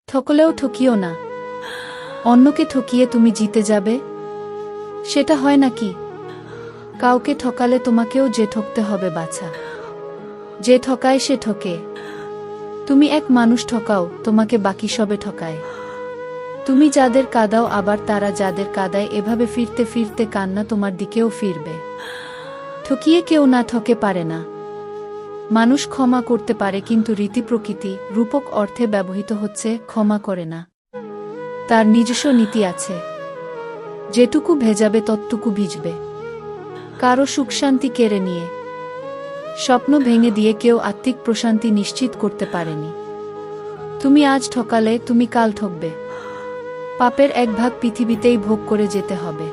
ঠকলেও ঠকিও না। অন্যকে ঠকিয়ে তুমি জিতে যাবে? সেটা হয় নাকি? কাউকে ঠকালে তোমাকেও যে ঠকতে হবে বাছা। যে ঠকায় সে ঠকে। তুমি এক মানুষ ঠকাও, তোমাকে বাকি সবে ঠকায়। তুমি যাদের কাঁদাও আবার তারা যাদের কাঁদায়, এভাবে ফিরতে ফিরতে কান্না তোমার দিকেও ফিরবে। ঠকিয়ে কেউ না ঠকে পারে না। মানুষ ক্ষমা করতে পারে, কিন্তু রীতি প্রকৃতি রূপক অর্থে ব্যবহৃত হচ্ছে ক্ষমা করে না। তার নিজস্ব নীতি আছে। যেটুকু ভেজাবে ততটুকু ভিজবে। কারো সুখ শান্তি কেড়ে নিয়ে, স্বপ্ন ভেঙে দিয়ে কেউ আত্মিক প্রশান্তি নিশ্চিত করতে পারেনি। তুমি আজ ঠকালে তুমি কাল ঠকবে। পাপের এক ভাগ পৃথিবীতেই ভোগ করে যেতে হবে।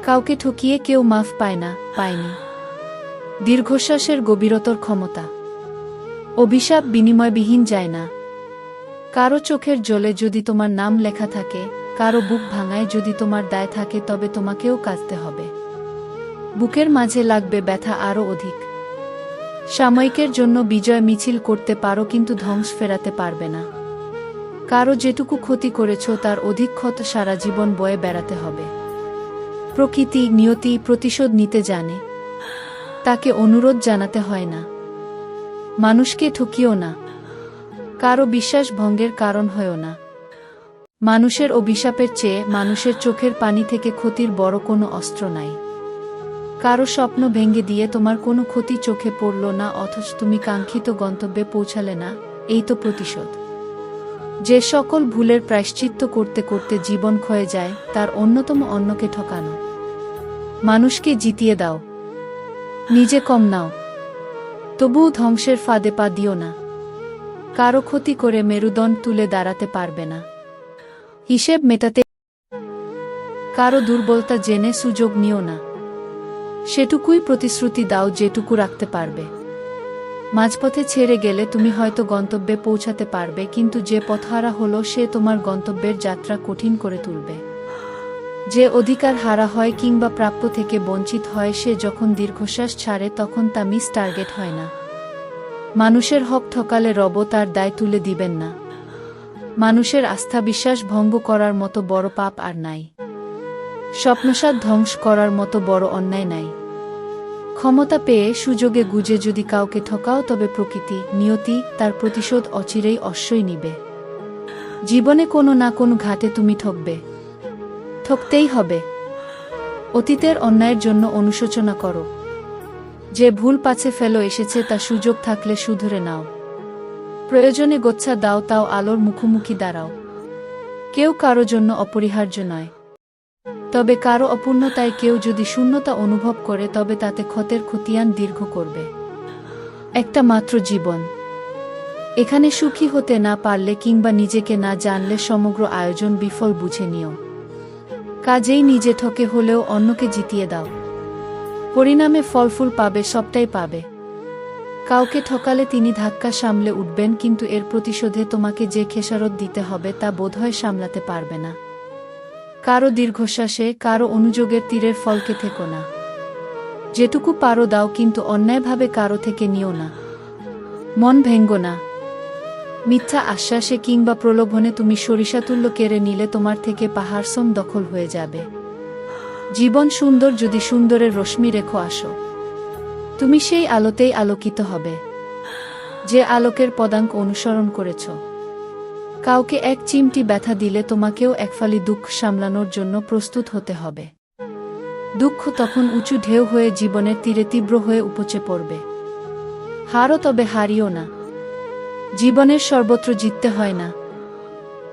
কাউকে ঠকিয়ে কেউ মাফ পায় না, পায়নি। দীর্ঘশ্বাসের গভীরতর ক্ষমতা। অভিশাপ বিনিময়বিহীন যায় না। কারো চোখের জলে যদি তোমার নাম লেখা থাকে, কারো বুক ভাঙায় যদি তোমার দায় থাকে, তবে তোমাকেও কাঁদতে হবে। বুকের মাঝে লাগবে ব্যথা আরও অধিক। সাময়িকের জন্য বিজয় মিছিল করতে পারো, কিন্তু ধ্বংস ফেরাতে পারবে না। কারো যেটুকু ক্ষতি করেছ তার অধিক ক্ষত সারা জীবন বয়ে বেড়াতে হবে। প্রকৃতি নিয়তি প্রতিশোধ নিতে জানে, তাকে অনুরোধ জানাতে হয় না। মানুষকে ঠকিও না। কারো বিশ্বাস ভঙ্গের কারণ হয়ও না। মানুষের অভিশাপের চেয়ে মানুষের চোখের পানি থেকে ক্ষতির বড় কোনো অস্ত্র নাই। কারো স্বপ্ন ভেঙে দিয়ে তোমার কোনো ক্ষতি চোখে পড়ল না, অথচ তুমি কাঙ্ক্ষিত গন্তব্যে পৌঁছালে না, এই তো প্রতিশোধ। যে সকল ভুলের প্রায়শ্চিত্ত করতে করতে জীবন ক্ষয়ে যায়, তার অন্যতম অন্যকে ঠকানো। মানুষকে জিতিয়ে দাও, নিজে কম নাও, তবুও ধ্বংসের ফাঁদে পা দিও না। কারো ক্ষতি করে মেরুদণ্ড তুলে দাঁড়াতে পারবে না। হিসেব মেটাতে কারো দুর্বলতা জেনে সুযোগ নিও না। সেটুকুই প্রতিশ্রুতি দাও যেটুকু রাখতে পারবে। মাঝপথে ছেড়ে গেলে তুমি হয়তো গন্তব্যে পৌঁছাতে পারবে, কিন্তু যে পথহারা হলো সে তোমার গন্তব্যের যাত্রা কঠিন করে তুলবে। যে অধিকার হারা হয় কিংবা প্রাপ্য থেকে বঞ্চিত হয়, সে যখন দীর্ঘশ্বাস ছাড়ে তখন তা মিস টার্গেট হয় না। মানুষের হক ঠকালে রব তার দায় তুলে দিবেন না। মানুষের আস্থা বিশ্বাস ভঙ্গ করার মতো বড় পাপ আর নাই। স্বপ্নসাৎ ধ্বংস করার মতো বড় অন্যায় নাই। ক্ষমতা পেয়ে সুযোগে গুজে যদি কাউকে ঠকাও, তবে প্রকৃতি নিয়তি তার প্রতিশোধ অচিরেই অশ্বই নিবে। জীবনে কোনো না কোনো ঘাটে তুমি ঠকবে, ঠকতেই হবে। অতীতের অন্যায়ের জন্য অনুশোচনা করো। যে ভুল পাছে ফেলো এসেছে, তা সুযোগ থাকলে শুধরে নাও। প্রয়োজনে গোচ্ছা দাও, তাও আলোর মুখোমুখি দাঁড়াও। কেউ কারো জন্য অপরিহার্য নয়, তবে কারো অপূর্ণতায় কেউ যদি শূন্যতা অনুভব করে, তবে তাতে ক্ষতের খতিয়ান দীর্ঘ করবে। একটা মাত্র জীবন, এখানে সুখী হতে না পারলে কিংবা নিজেকে না জানলে সমগ্র আয়োজন বিফল বুঝে নিও। কাজেই নিজে ঠকে হলেও অন্যকে জিতিয়ে দাও। পরিণামে ফলফুল পাবে, সবটাই পাবে। কাউকে ঠকালে তিনি ধাক্কা সামলে উঠবেন, কিন্তু এর প্রতিশোধে তোমাকে যে খেসারত দিতে হবে তা বোধহয় সামলাতে পারবে না। কারো দীর্ঘশ্বাসে কারো অনুযোগের তীরের ফলকে থেকো না। যেটুকু পারো দাও, কিন্তু অন্যায়ভাবে কারো থেকে নিও না। মন ভেঙ্গো না। মিথ্যা আশ্বাসে কিংবা প্রলোভনে তুমি সরিষাতুল্য কেড়ে নিলে তোমার থেকে পাহাড়সম দখল হয়ে যাবে। জীবন সুন্দর যদি সুন্দরের রশ্মি রেখো আসো। তুমি সেই আলোতেই আলোকিত হবে, যে আলোকের পদাঙ্ক অনুসরণ করেছ। কাউকে এক চিমটি ব্যথা দিলে তোমাকেও একফালি দুঃখ সামলানোর জন্য প্রস্তুত হতে হবে। দুঃখ তখন উঁচু ঢেউ হয়ে জীবনের তীরে তীব্র হয়ে উপচে পড়বে। হারো, তবে হারিও না। জীবনের সর্বত্র জিততে হয় না।